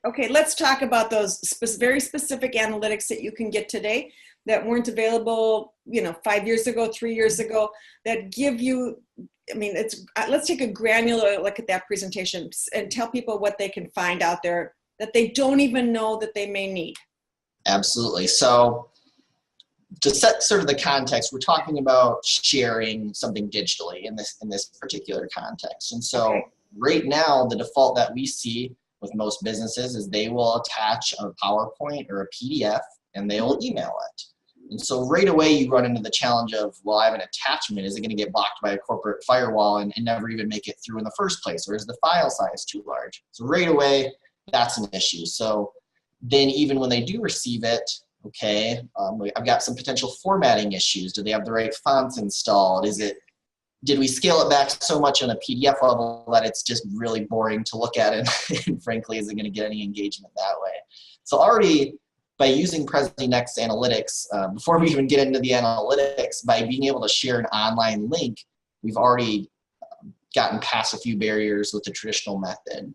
Okay, let's talk about those very specific analytics that you can get today that weren't available, 5 years ago, 3 years ago, that give you, let's take a granular look at that presentation and tell people what they can find out there that they don't even know that they may need. Absolutely. So to set sort of the context, we're talking about sharing something digitally in this particular context. And so right now, the default that we see with most businesses is they will attach a PowerPoint or a PDF and they will email it. And so right away you run into the challenge of, well, I have an attachment. Is it going to get blocked by a corporate firewall and never even make it through in the first place? Or is the file size too large? So right away, that's an issue. So then even when they do receive it, I've got some potential formatting issues. Do they have the right fonts installed? Did we scale it back so much on a PDF level that it's just really boring to look at and frankly, is it going to get any engagement that way? So already by using PresiNext Analytics, before we even get into the analytics, by being able to share an online link, we've already gotten past a few barriers with the traditional method.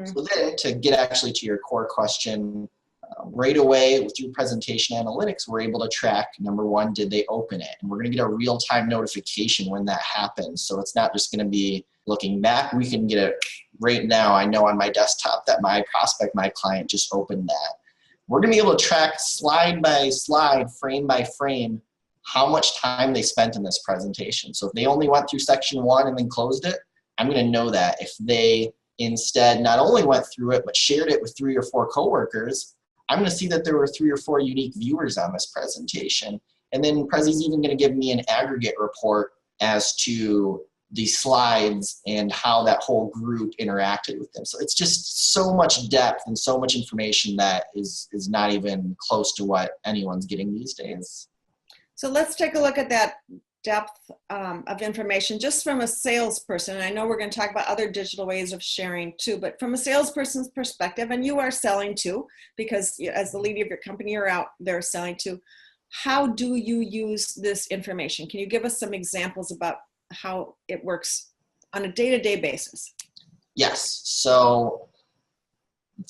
So then to get actually to your core question, right away through presentation analytics, we're able to track, number one, did they open it? And we're going to get a real-time notification when that happens. So it's not just going to be looking back. We can get it right now. I know on my desktop that my prospect, my client, just opened that. We're going to be able to track slide by slide, frame by frame, how much time they spent in this presentation. So if they only went through section 1 and then closed it, I'm going to know that. If they instead not only went through it, but shared it with 3 or 4 coworkers, I'm going to see that there were 3 or 4 unique viewers on this presentation. And then Prezi's even going to give me an aggregate report as to the slides and how that whole group interacted with them. So it's just so much depth and so much information that is not even close to what anyone's getting these days. So let's take a look at that depth of information just from a salesperson. I know we're going to talk about other digital ways of sharing too, but from a salesperson's perspective, and you are selling too, because as the leader of your company, you're out there selling too. How do you use this information? Can you give us some examples about how it works on a day-to-day basis? Yes. So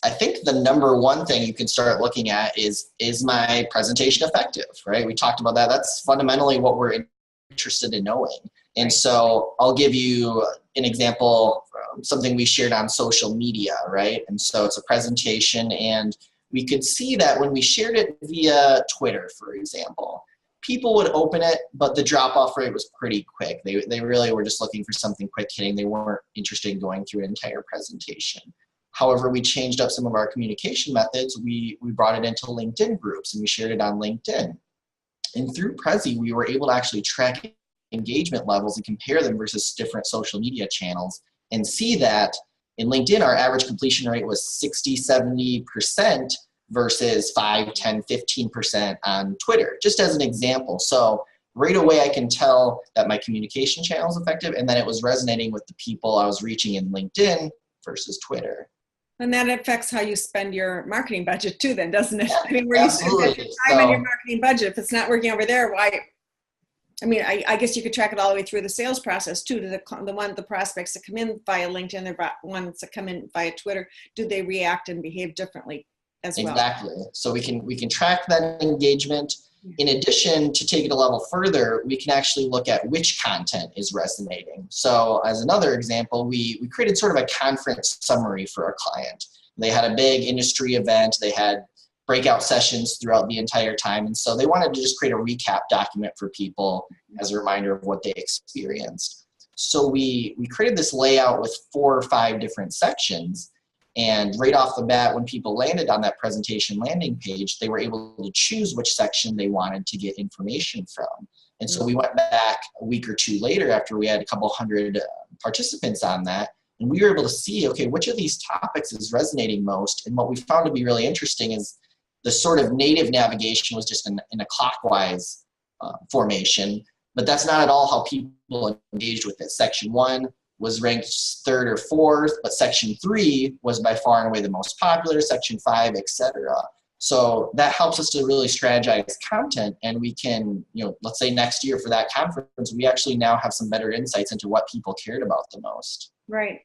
I think the number one thing you can start looking at is my presentation effective, right? We talked about that. That's fundamentally what we're interested in knowing. And so I'll give you an example from something we shared on social media, right? And so it's a presentation, and we could see that when we shared it via Twitter, for example, people would open it, but the drop-off rate was pretty quick. They really were just looking for something quick hitting. They weren't interested in going through an entire presentation. However, we changed up some of our communication methods. We brought it into LinkedIn groups, and we shared it on LinkedIn. And through Prezi, we were able to actually track engagement levels and compare them versus different social media channels and see that in LinkedIn, our average completion rate was 60-70% versus 5, 10, 15% on Twitter, just as an example. So right away, I can tell that my communication channel is effective and that it was resonating with the people I was reaching in LinkedIn versus Twitter. And that affects how you spend your marketing budget too, then, doesn't it? Yeah, I mean, where you spend your time on your marketing budget, if it's not working over there, why? I mean, I guess you could track it all the way through the sales process too, to the prospects that come in via LinkedIn, the ones that come in via Twitter. Do they react and behave differently as well? Exactly. So we can track that engagement. In addition, to take it a level further, we can actually look at which content is resonating. So as another example, we created sort of a conference summary for our client. They had a big industry event. They had breakout sessions throughout the entire time. And so they wanted to just create a recap document for people as a reminder of what they experienced. So we created this layout with 4 or 5 different sections. And right off the bat, when people landed on that presentation landing page, they were able to choose which section they wanted to get information from. And so we went back a week or 2 later after we had a couple hundred participants on that, and we were able to see, okay, which of these topics is resonating most? And what we found to be really interesting is the sort of native navigation was just in a clockwise formation, but that's not at all how people engaged with it. Section 1 was ranked 3rd or 4th, but section 3 was by far and away the most popular, section 5, etc. So that helps us to really strategize content, and we can, let's say next year for that conference, we actually now have some better insights into what people cared about the most. Right.